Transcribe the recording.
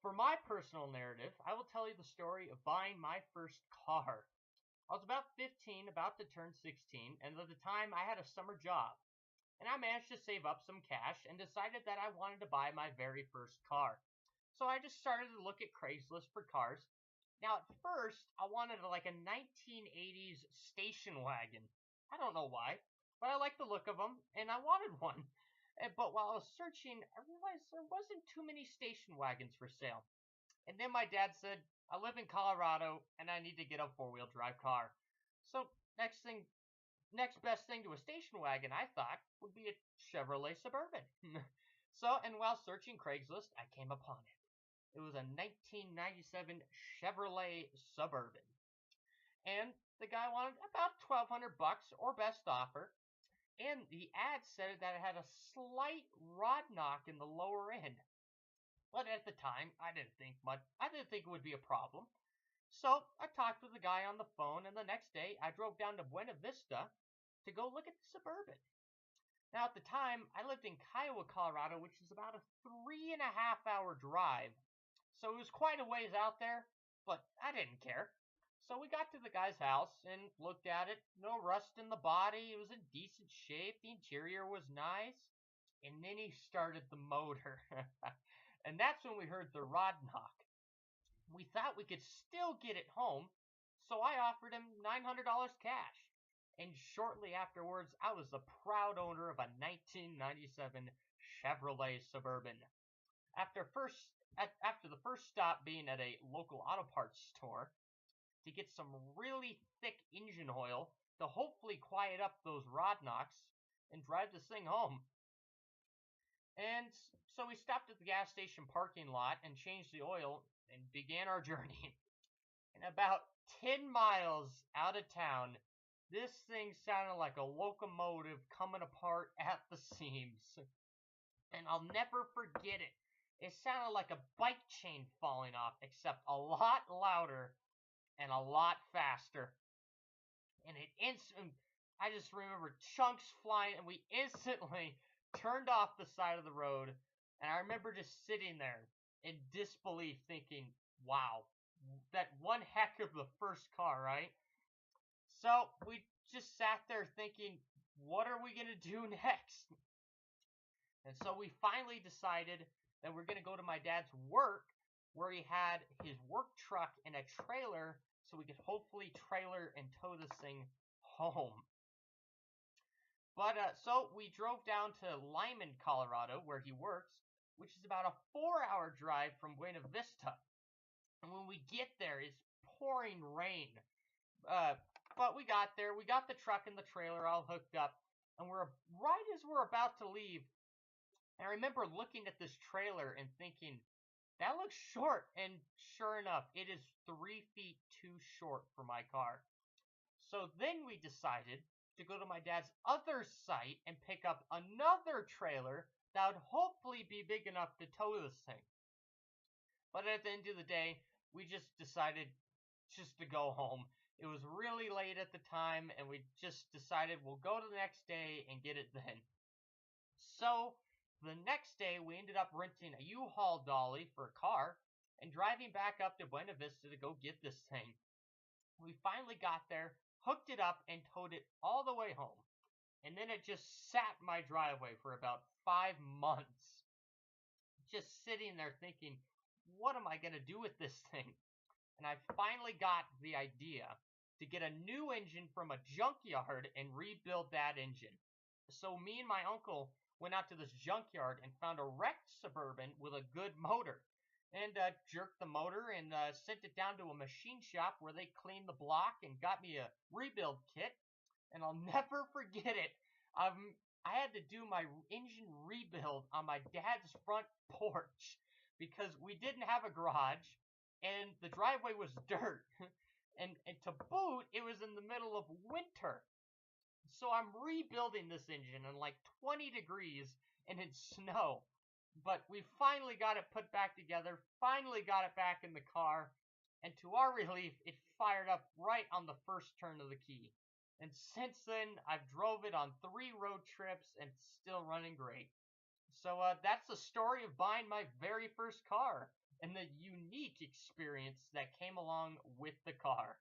For my personal narrative, I will tell you the story of buying my first car. I was about 15, about to turn 16, and at the time I had a summer job. And I managed to save up some cash and decided that I wanted to buy my very first car. So I just started to look at Craigslist for cars. Now, at first, I wanted like a 1980s station wagon. I don't know why, but I liked the look of them and I wanted one. But while I was searching, I realized there wasn't too many station wagons for sale. And then my dad said, I live in Colorado and I need to get a four-wheel drive car. So next best thing to a station wagon, I thought, would be a Chevrolet Suburban. And while searching Craigslist, I came upon it. It was a 1997 Chevrolet Suburban. And the guy wanted about 1,200 bucks or best offer. And the ad said that it had a slight rod knock in the lower end. But at the time, I didn't think it would be a problem. So I talked with the guy on the phone, and the next day I drove down to Buena Vista to go look at the Suburban. Now, at the time, I lived in Kiowa, Colorado, which is about a 3.5 hour drive. So it was quite a ways out there, but I didn't care. So we got to the guy's house and looked at it. No rust in the body. It was in decent shape. The interior was nice. And then he started the motor. And that's when we heard the rod knock. We thought we could still get it home, so I offered him $900 cash. And shortly afterwards, I was the proud owner of a 1997 Chevrolet Suburban. After the first stop being at a local auto parts store to get some really thick engine oil to hopefully quiet up those rod knocks and drive this thing home. And so we stopped at the gas station parking lot and changed the oil and began our journey. And about 10 miles out of town, this thing sounded like a locomotive coming apart at the seams. And I'll never forget it. It sounded like a bike chain falling off, except a lot louder and a lot faster. And I just remember chunks flying, and we instantly turned off the side of the road. And I remember just sitting there in disbelief thinking, wow, that one heck of the first car, right? So we just sat there thinking, what are we going to do next? And so we finally decided that we're going to go to my dad's work where he had his work truck and a trailer so we could hopefully trailer and tow this thing home. But so we drove down to Lyman, Colorado, where he works, which is about a 4-hour drive from Buena Vista. And when we get there, it's pouring rain. But we got there. We got the truck and the trailer all hooked up. And right as we're about to leave, and I remember looking at this trailer and thinking, that looks short. And sure enough, it is 3 feet too short for my car. So then we decided to go to my dad's other site and pick up another trailer that would hopefully be big enough to tow this thing. But at the end of the day, we just decided just to go home. It was really late at the time, and we just decided we'll go to the next day and get it then. So the next day, we ended up renting a U-Haul dolly for a car and driving back up to Buena Vista to go get this thing. We finally got there, hooked it up, and towed it all the way home. And then it just sat in my driveway for about 5 months. Just sitting there thinking, what am I going to do with this thing? And I finally got the idea to get a new engine from a junkyard and rebuild that engine. So me and my uncle went out to this junkyard and found a wrecked Suburban with a good motor. And jerked the motor and sent it down to a machine shop where they cleaned the block and got me a rebuild kit. And I'll never forget it. I had to do my engine rebuild on my dad's front porch because we didn't have a garage and the driveway was dirt. And to boot, it was in the middle of winter. So I'm rebuilding this engine in like 20 degrees and it's snow. But we finally got it put back together, finally got it back in the car, and to our relief, it fired up right on the first turn of the key. And since then, I've drove it on 3 road trips and it's still running great. So that's the story of buying my very first car. and the unique experience that came along with the car.